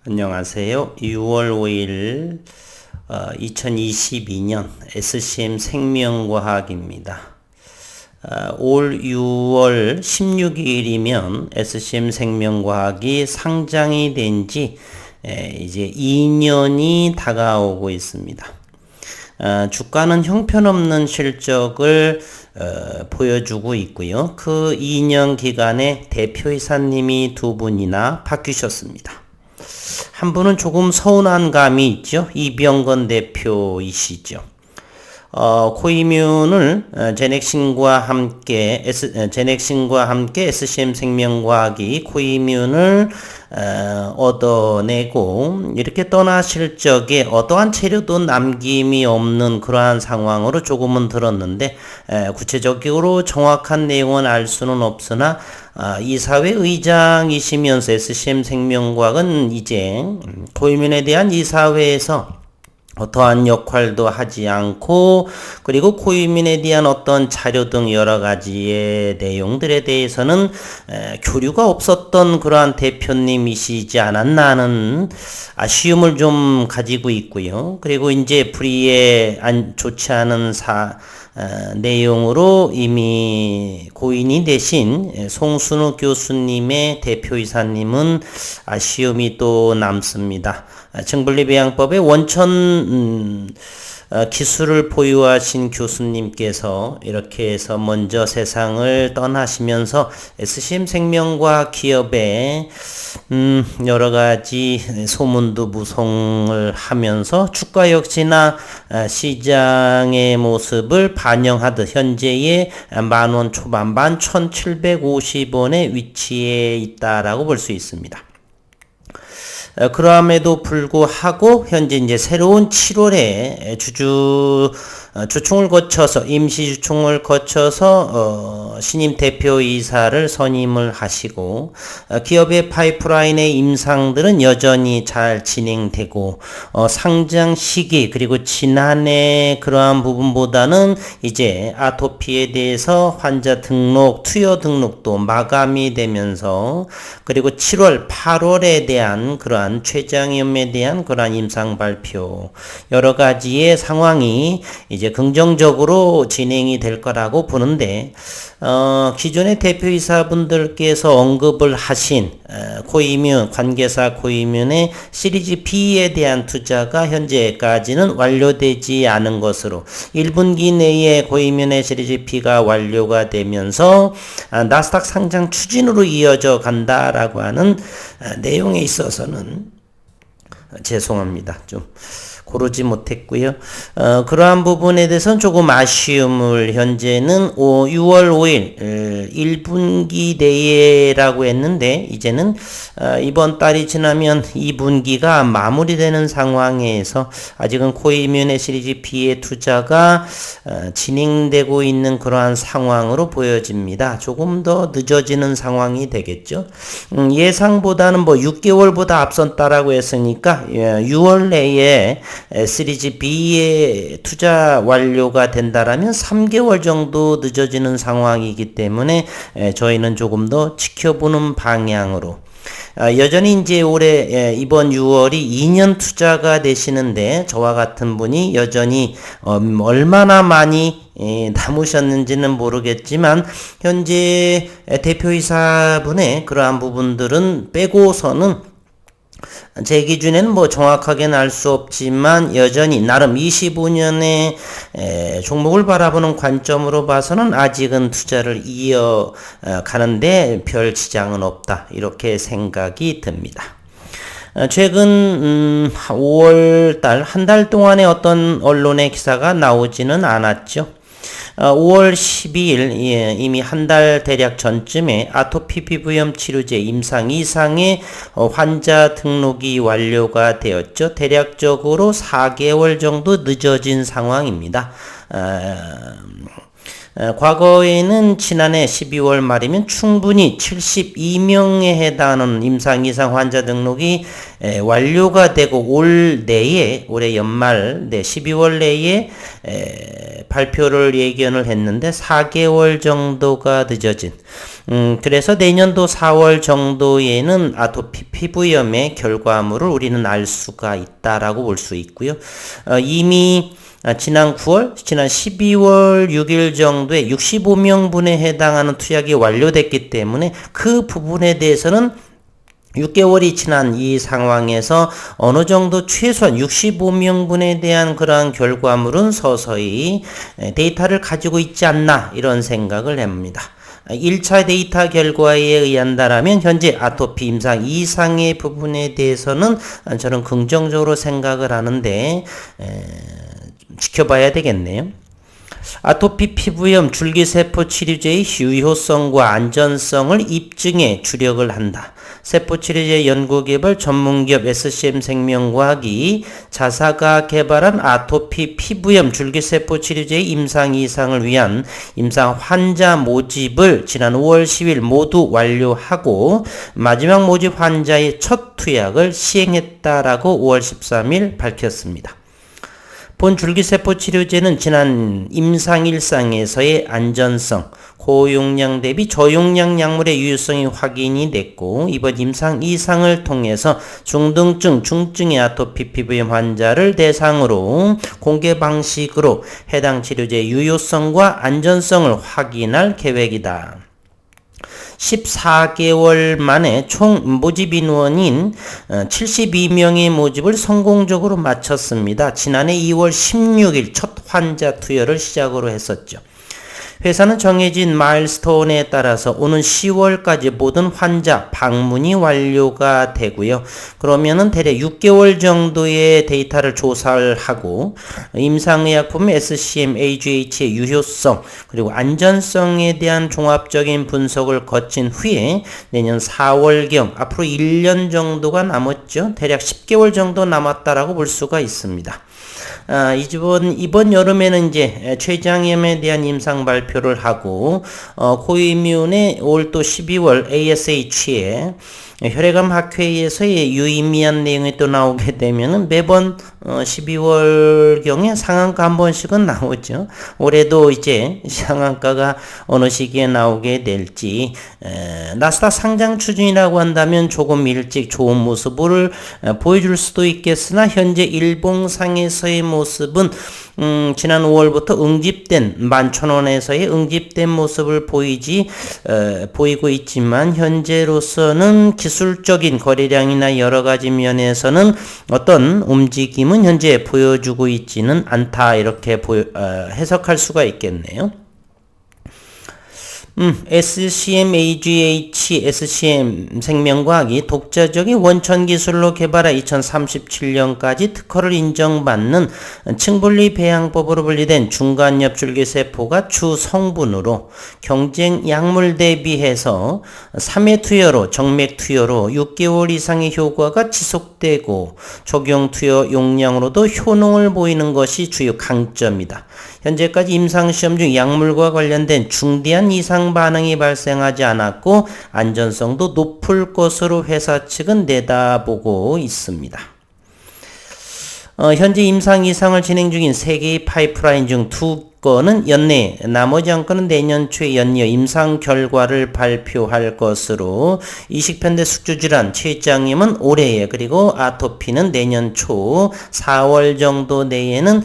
안녕하세요. 6월 5일 2022년 SCM 생명과학입니다. 올 6월 16일이면 SCM 생명과학이 상장이 된 지 이제 2년이 다가오고 있습니다. 주가는 형편없는 실적을 보여주고 있고요. 그 2년 기간에 대표이사님이 두 분이나 바뀌셨습니다. 한 분은 조금 서운한 감이 있죠. 이병건 대표이시죠. 코이뮨을 제넥신과 함께 SCM 생명과학이 코이뮨을 얻어내고 이렇게 떠나실 적에 어떠한 재료도 남김이 없는 그러한 상황으로 조금은 들었는데 구체적으로 정확한 내용은 알 수는 없으나 이사회 의장이시면서 SCM 생명과학은 이제 코이뮨에 대한 이사회에서 어떠한 역할도 하지 않고 그리고 코이뮨에 대한 어떤 자료 등 여러 가지의 내용들에 대해서는 교류가 없었던 그러한 대표님이시지 않았나 하는 아쉬움을 좀 가지고 있고요. 그리고 이제 불의에 좋지 않은 내용으로 이미 고인이 되신 송순우 교수님의 대표이사님은 아쉬움이 또 남습니다. 증분리배양법의 원천 기술을 보유하신 교수님께서 이렇게 해서 먼저 세상을 떠나시면서 SCM 생명과학 기업에 여러 가지 소문도 무성을 하면서 주가 역시나 시장의 모습을 반영하듯 현재의 만원 초반반 1750원에 위치해 있다라고 볼 수 있습니다. 그럼에도 불구하고 현재 이제 새로운 7월에 주총을 거쳐서 임시 주총을 거쳐서 신임 대표이사를 선임을 하시고 기업의 파이프라인의 임상들은 여전히 잘 진행되고 상장 시기 그리고 지난해 그러한 부분보다는 이제 아토피에 대해서 환자 등록, 투여 등록도 마감이 되면서 그리고 7월, 8월에 대한 그러한 췌장염에 대한 그러한 임상 발표 여러 가지의 상황이 이제 긍정적으로 진행이 될 거라고 보는데 기존의 대표이사분들께서 언급을 하신 코이뮨 관계사 코이뮨의 시리즈 B에 대한 투자가 현재까지는 완료되지 않은 것으로 1분기 내에 코이뮨의 시리즈 B가 완료가 되면서 나스닥 상장 추진으로 이어져 간다라고 하는 내용에 있어서는 죄송합니다. 좀 고르지 못했고요. 그러한 부분에 대해서는 조금 아쉬움을 현재는 6월 5일 1분기 내에라고 했는데 이제는 이번 달이 지나면 2분기가 마무리되는 상황에서 아직은 코이뮨의 시리즈 B의 투자가 진행되고 있는 그러한 상황으로 보여집니다. 조금 더 늦어지는 상황이 되겠죠. 예상보다는 뭐 6개월보다 앞선다라고 했으니까 6월 내에 시리즈 B의 투자 완료가 된다라면 3개월 정도 늦어지는 상황이기 때문에 저희는 조금 더 지켜보는 방향으로 여전히 이제 올해 이번 6월이 2년 투자가 되시는데 저와 같은 분이 여전히 얼마나 많이 남으셨는지는 모르겠지만 현재 대표이사분의 그러한 부분들은 빼고서는 제 기준에는 뭐 정확하게는 알 수 없지만 여전히 나름 25년의 종목을 바라보는 관점으로 봐서는 아직은 투자를 이어가는데 별 지장은 없다 이렇게 생각이 듭니다. 최근 5월달 한 달 동안의 어떤 언론의 기사가 나오지는 않았죠. 5월 12일 이미 한 달 대략 전쯤에 아토피 피부염 치료제 임상 이상의 환자 등록이 완료가 되었죠. 대략적으로 4개월 정도 늦어진 상황입니다. 과거에는 지난해 12월 말이면 충분히 72명에 해당하는 임상 이상 환자 등록이 완료가 되고 올 내에 올해 연말 12월 내에 발표를 예견을 했는데 4개월 정도가 늦어진 그래서 내년도 4월 정도에는 아토피 피부염의 결과물을 우리는 알 수가 있다라고 볼 수 있고요. 이미 지난 9월, 지난 12월 6일 정도에 65명분에 해당하는 투약이 완료됐기 때문에 그 부분에 대해서는 6개월이 지난 이 상황에서 어느 정도 최소한 65명분에 대한 그러한 결과물은 서서히 데이터를 가지고 있지 않나 이런 생각을 합니다. 1차 데이터 결과에 의한다라면 현재 아토피 임상 이상의 부분에 대해서는 저는 긍정적으로 생각을 하는데 지켜봐야 되겠네요. 아토피 피부염 줄기세포 치료제의 유효성과 안전성을 입증에 주력을 한다. 세포치료제 연구개발 전문기업 SCM 생명과학이 자사가 개발한 아토피 피부염 줄기세포 치료제의 임상 이상을 위한 임상 환자 모집을 지난 5월 10일 모두 완료하고 마지막 모집 환자의 첫 투약을 시행했다라고 5월 13일 밝혔습니다. 본 줄기세포 치료제는 지난 임상1상에서의 안전성, 고용량 대비 저용량 약물의 유효성이 확인이 됐고 이번 임상 2상을 통해서 중등증, 중증의 아토피 피부염 환자를 대상으로 공개 방식으로 해당 치료제의 유효성과 안전성을 확인할 계획이다. 14개월 만에 총 모집 인원인 72명의 모집을 성공적으로 마쳤습니다. 지난해 2월 16일 첫 환자 투여를 시작으로 했었죠. 회사는 정해진 마일스톤에 따라서 오는 10월까지 모든 환자 방문이 완료가 되고요. 그러면은 대략 6개월 정도의 데이터를 조사를 하고 임상의약품 SCM AGH의 유효성 그리고 안전성에 대한 종합적인 분석을 거친 후에 내년 4월경 앞으로 1년 정도가 남았죠. 대략 10개월 정도 남았다라고 볼 수가 있습니다. 이번 여름에는 이제 췌장염에 대한 임상 발표를 하고 코이뮤의 올 또 12월 ASH에 혈액암 학회에서의 유의미한 내용이 또 나오게 되면은 매번 12월경에 상한가 한 번씩은 나오죠. 올해도 이제 상한가가 어느 시기에 나오게 될지 나스닥 상장 추진이라고 한다면 조금 일찍 좋은 모습을 보여줄 수도 있겠으나 현재 일봉상에서의 모습은 지난 5월부터 응집된 11,000원에서의 응집된 모습을 보이고 있지만 현재로서는 기술적인 거래량이나 여러 가지 면에서는 어떤 움직임은 현재 보여주고 있지는 않다 이렇게 해석할 수가 있겠네요. SCM AGH SCM 생명과학이 독자적인 원천 기술로 개발해 2037년까지 특허를 인정받는 층분리 배양법으로 분리된 중간엽 줄기세포가 주 성분으로 경쟁 약물 대비해서 3회 투여로 정맥 투여로 6개월 이상의 효과가 지속되고 적용 투여 용량으로도 효능을 보이는 것이 주요 강점이다. 현재까지 임상시험 중 약물과 관련된 중대한 이상 반응이 발생하지 않았고 안전성도 높을 것으로 회사 측은 내다보고 있습니다. 현재 임상 이상을 진행 중인 3개의 파이프라인 중 2건은 연내, 나머지 한 건은 내년 초에 연이어 임상 결과를 발표할 것으로 이식편대 숙주질환, 췌장염은 올해에 그리고 아토피는 내년 초 4월 정도 내에는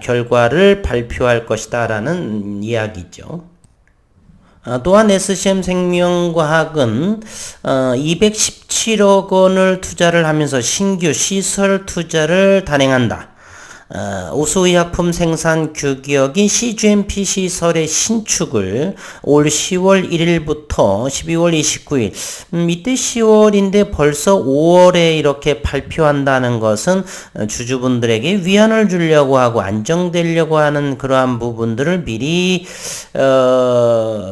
결과를 발표할 것이다 라는 이야기죠. 또한 SCM 생명과학은 217억 원을 투자를 하면서 신규 시설 투자를 단행한다. 우수의약품 생산 규격인 CGMP 시설의 신축을 올 10월 1일부터 12월 29일 이때 10월인데 벌써 5월에 이렇게 발표한다는 것은 주주분들에게 위안을 주려고 하고 안정되려고 하는 그러한 부분들을 미리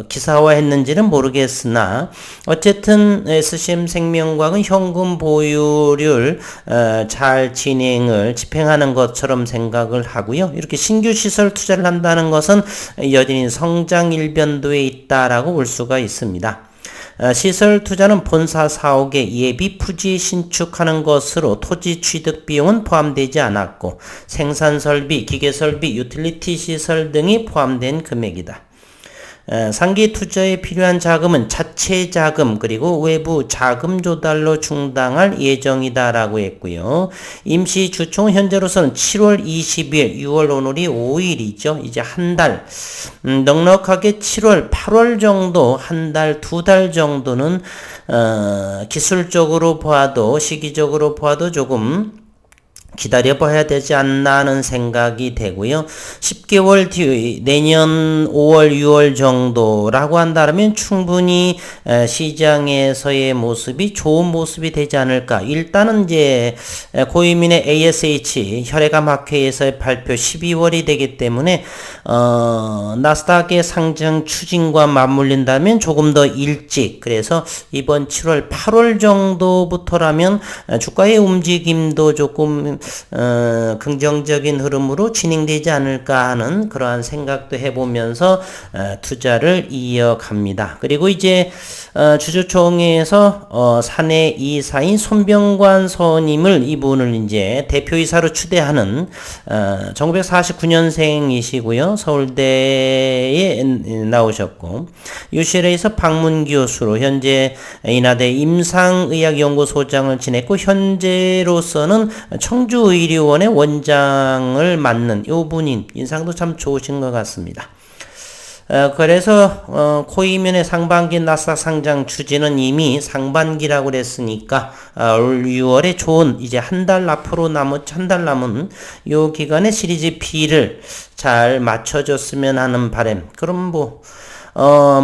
기사화했는지는 모르겠으나 어쨌든 SCM 생명과학은 현금 보유를 잘 집행하는 것처럼 생각을 하고요. 이렇게 신규 시설 투자를 한다는 것은 여전히 성장 일변도에 있다라고 볼 수가 있습니다. 시설 투자는 본사 사옥의 예비 부지 신축하는 것으로 토지 취득 비용은 포함되지 않았고 생산 설비, 기계 설비, 유틸리티 시설 등이 포함된 금액이다. 상기 투자에 필요한 자금은 자체 자금 그리고 외부 자금 조달로 충당할 예정이다라고 했고요. 임시 주총 현재로서는 7월 20일, 6월 오늘이 5일이죠. 이제 한 달, 넉넉하게 7월, 8월 정도, 한 달, 두 달 정도는 기술적으로 봐도 시기적으로 봐도 조금 기다려봐야 되지 않나 하는 생각이 되고요. 10개월 뒤 내년 5월, 6월 정도라고 한다면 충분히 시장에서의 모습이 좋은 모습이 되지 않을까. 일단은 이제 고유민의 ASH 혈액암 학회에서의 발표 12월이 되기 때문에 나스닥의 상승 추진과 맞물린다면 조금 더 일찍, 그래서 이번 7월, 8월 정도부터라면 주가의 움직임도 조금 긍정적인 흐름으로 진행되지 않을까 하는 그러한 생각도 해보면서 투자를 이어갑니다. 그리고 이제 주주총회에서 사내 이사인 손병관 선임을 이분을 이제 대표이사로 추대하는 1949년생이시고요. 서울대에 나오셨고 UCLA에서 방문 교수로 현재 인하대 임상의학연구소장을 지냈고 현재로서는 청주의료원의 원장을 맡는 요 분인 인상도 참 좋으신 것 같습니다. 그래서 코이면의 상반기 나스닥 상장 추진은 이미 상반기라고 그랬으니까 올 6월에 좋은 이제 한 달 남은 요 기간에 시리즈 B를 잘 맞춰줬으면 하는 바람. 그럼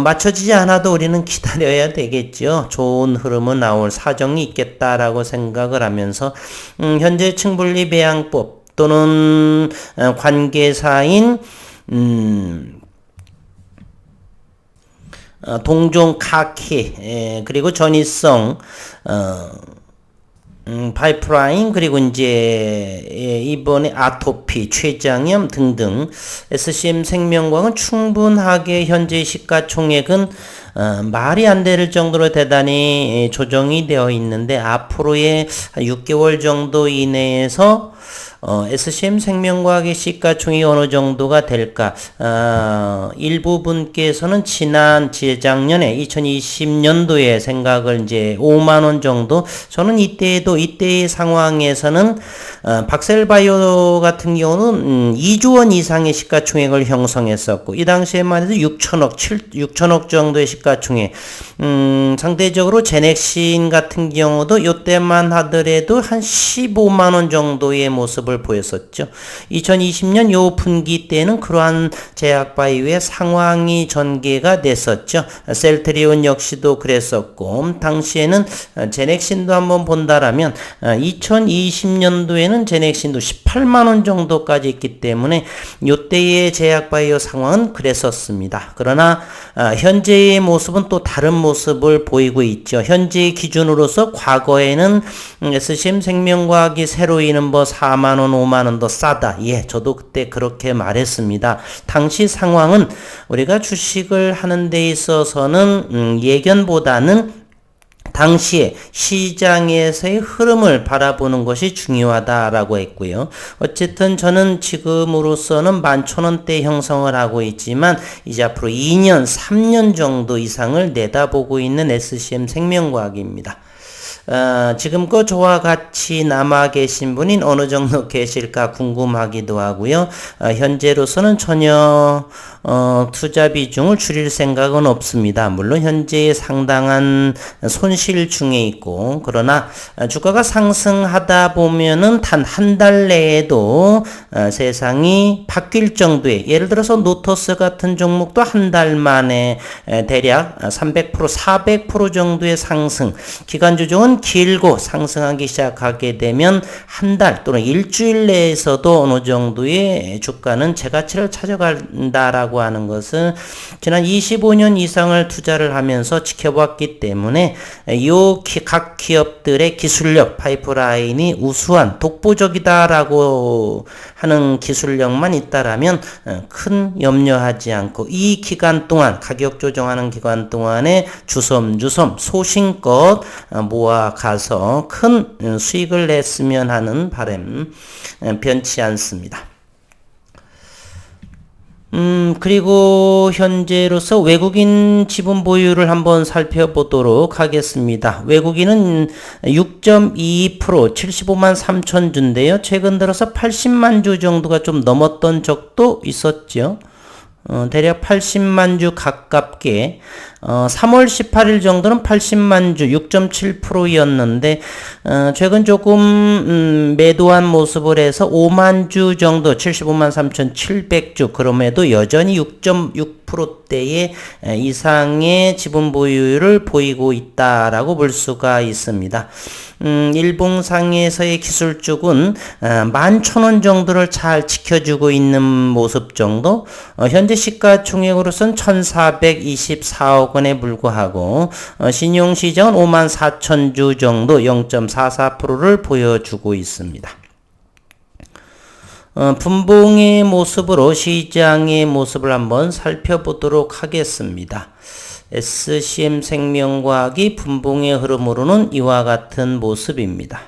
맞춰지지 않아도 우리는 기다려야 되겠죠. 좋은 흐름은 나올 사정이 있겠다라고 생각을 하면서 현재 층분리 배양법 또는 관계사인 동종 카키 그리고 전이성 파이프라인 그리고 이제 이번에 아토피, 췌장염 등등 SCM 생명과학은 충분하게 현재 시가총액은 말이 안 될 정도로 대단히 조정이 되어 있는데 앞으로의 6개월 정도 이내에서 SCM 생명과학의 시가총액이 어느 정도가 될까? 일부분께서는 재작년에 2020년도에 생각을 이제 5만원 정도, 저는 이때의 상황에서는 박셀바이오 같은 경우는 2조원 이상의 시가총액을 형성했었고, 이 당시에만 해도 6천억 정도의 시가총액, 상대적으로 제넥신 같은 경우도 이때만 하더라도 한 15만원 정도의 모습을 보였었죠. 2020년 요 분기 때는 그러한 제약바이오의 상황이 전개가 됐었죠. 셀트리온 역시도 그랬었고, 당시에는 제넥신도 한번 본다라면 2020년도에는 제넥신도 18만원 정도까지 있기 때문에 요때의 제약바이오 상황은 그랬었습니다. 그러나 현재의 모습은 또 다른 모습을 보이고 있죠. 현재 기준으로서 과거에는 SCM 생명과학이 새로이는 4만원, 5만원 더 싸다. 예, 저도 그때 그렇게 말했습니다. 당시 상황은 우리가 주식을 하는 데 있어서는 예견보다는 당시에 시장에서의 흐름을 바라보는 것이 중요하다라고 했고요. 어쨌든 저는 지금으로서는 11,000원대 형성을 하고 있지만 이제 앞으로 2년, 3년 정도 이상을 내다보고 있는 SCM 생명과학입니다. 지금껏 저와 같이 남아 계신 분이 어느 정도 계실까 궁금하기도 하고요. 현재로서는 전혀 투자 비중을 줄일 생각은 없습니다. 물론 현재 상당한 손실 중에 있고, 그러나 주가가 상승하다 보면은 단 한 달 내에도 세상이 바뀔 정도의, 예를 들어서 노토스 같은 종목도 한 달 만에 대략 300%, 400% 정도의 상승, 기관 조정은 조금 길고 상승하기 시작하게 되면 한 달 또는 일주일 내에서도 어느 정도의 주가는 제가치를 찾아간다라고 하는 것은 지난 25년 이상을 투자를 하면서 지켜봤기 때문에 각 기업들의 기술력 파이프라인이 우수한 독보적이다라고 하는 기술력만 있다라면 큰 염려하지 않고 이 기간 동안 가격 조정하는 기간 동안에 주섬주섬 소신껏 모아가서 큰 수익을 냈으면 하는 바람 변치 않습니다. 그리고 현재로서 외국인 지분 보유를 한번 살펴보도록 하겠습니다. 외국인은 6.22% 75만 3천 주인데요. 최근 들어서 80만 주 정도가 좀 넘었던 적도 있었죠. 대략 80만 주 가깝게 3월 18일 정도는 80만 주 6.7%였는데 최근 조금 매도한 모습을 해서 5만 주 정도 75만 3,700주 그럼에도 여전히 6.6%대의 이상의 지분 보유율을 보이고 있다라고 볼 수가 있습니다. 일봉상에서의 기술주군 11,000원 정도를 잘 지켜주고 있는 모습 정도 현재 시가총액으로선 1,424억 원에 불과하고 신용시장은 54,000주 정도 0.44%를 보여주고 있습니다. 분봉의 모습으로 시장의 모습을 한번 살펴보도록 하겠습니다. SCM생명과학이 분봉의 흐름으로는 이와 같은 모습입니다.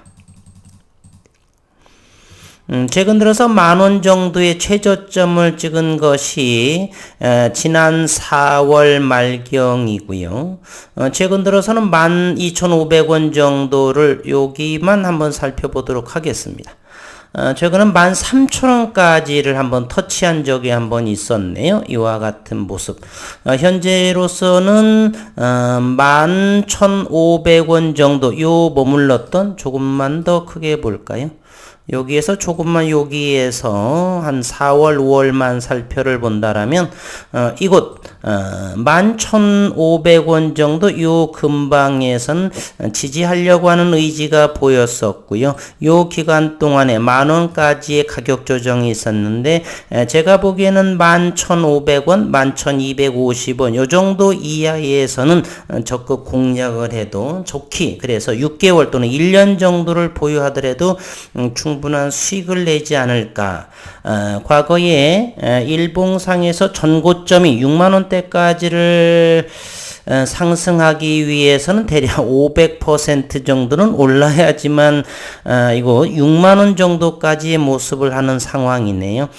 최근 들어서 10,000원 정도의 최저점을 찍은 것이 지난 4월 말경이고요. 최근 들어서는 12,500원 정도를 여기만 한번 살펴보도록 하겠습니다. 최근은 13,000원까지를 한번 터치한 적이 한번 있었네요. 이와 같은 모습. 현재로서는 11,500원 정도 요 머물렀던 조금만 더 크게 볼까요? 여기에서 조금만 여기에서 한 4월, 5월만 살펴를 본다라면 이곳 11,500원 정도 요 근방에선 지지하려고 하는 의지가 보였었고요. 요 기간 동안에 10,000원까지의 가격 조정이 있었는데 제가 보기에는 11,500원, 11,250원 요 정도 이하에서는 적극 공략을 해도 좋기 그래서 6개월 또는 1년 정도를 보유하더라도 충분한 수익을 내지 않을까. 과거에 일봉상에서 전고점이 6만원대까지를 상승하기 위해서는 대략 500% 정도는 올라야지만 이거 6만원 정도까지의 모습을 하는 상황이네요.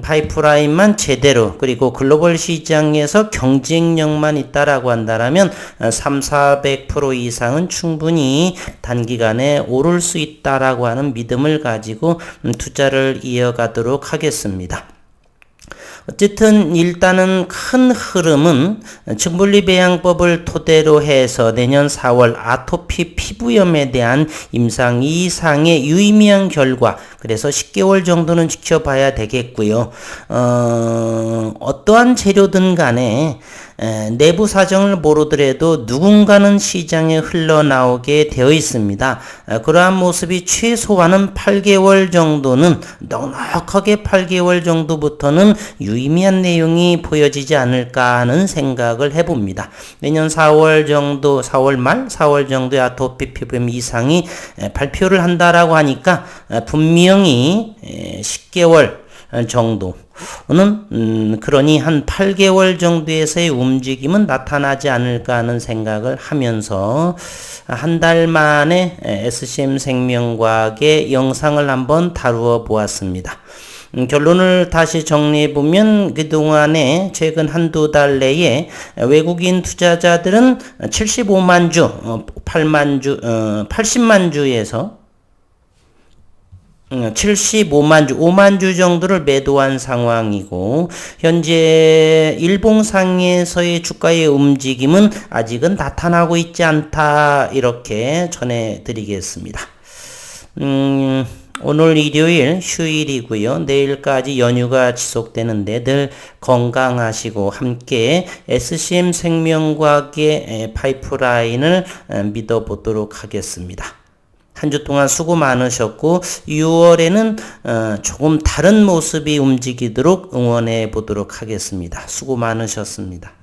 파이프라인만 제대로 그리고 글로벌 시장에서 경쟁력만 있다라고 한다라면 300~400% 이상은 충분히 단기간에 오를 수 있다라고 하는 믿음을 가지고 투자를 이어가도록 하겠습니다. 어쨌든 일단은 큰 흐름은 증분리배양법을 토대로 해서 내년 4월 아토피 피부염에 대한 임상 2상의 유의미한 결과 그래서 10개월 정도는 지켜봐야 되겠고요. 어떠한 재료든 간에 내부 사정을 모르더라도 누군가는 시장에 흘러나오게 되어 있습니다. 그러한 모습이 최소한은 8개월 정도는 넉넉하게 8개월 정도부터는 유의미한 내용이 보여지지 않을까 하는 생각을 해봅니다. 내년 4월 정도 4월 말 4월 정도의 아토피 피부염 이상이 발표를 한다라고 하니까 분명히 10개월 정도는 그러니 한 8개월 정도에서의 움직임은 나타나지 않을까 하는 생각을 하면서 한 달 만에 SCM생명과학의 영상을 한번 다루어 보았습니다. 결론을 다시 정리해보면 그동안에 최근 한두 달 내에 외국인 투자자들은 75만 주, 80만 주에서 75만 주, 5만 주 정도를 매도한 상황이고 현재 일봉상에서의 주가의 움직임은 아직은 나타나고 있지 않다 이렇게 전해드리겠습니다. 오늘 일요일 휴일이고요. 내일까지 연휴가 지속되는데 늘 건강하시고 함께 SCM 생명과학의 파이프라인을 믿어보도록 하겠습니다. 한 주 동안 수고 많으셨고 6월에는 조금 다른 모습이 움직이도록 응원해 보도록 하겠습니다. 수고 많으셨습니다.